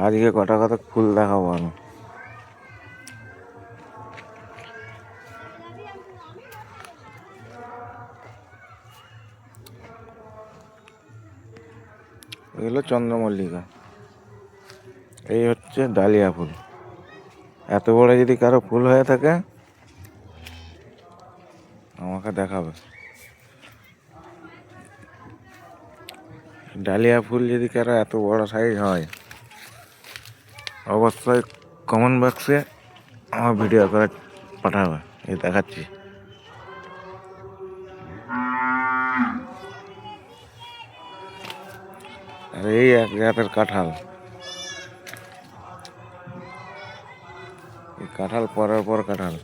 আজকে কটা কত ফুল দেখাবো আমি। এগুলো চন্দ্রমল্লিকা, এই হচ্ছে ডালিয়া ফুল। এত বড় যদি কারো ফুল হয়ে থাকে আমাকে দেখাবে। ডালিয়া ফুল যদি কারো এত বড় সাইজ হয় অবশ্যই কমেন্ট বক্সে আমার ভিডিও করে পাঠাবে। এই দেখাচ্ছি। আর এই এক জাতের কাঁঠাল, এই কাঁঠাল পরের পর কাঁঠাল।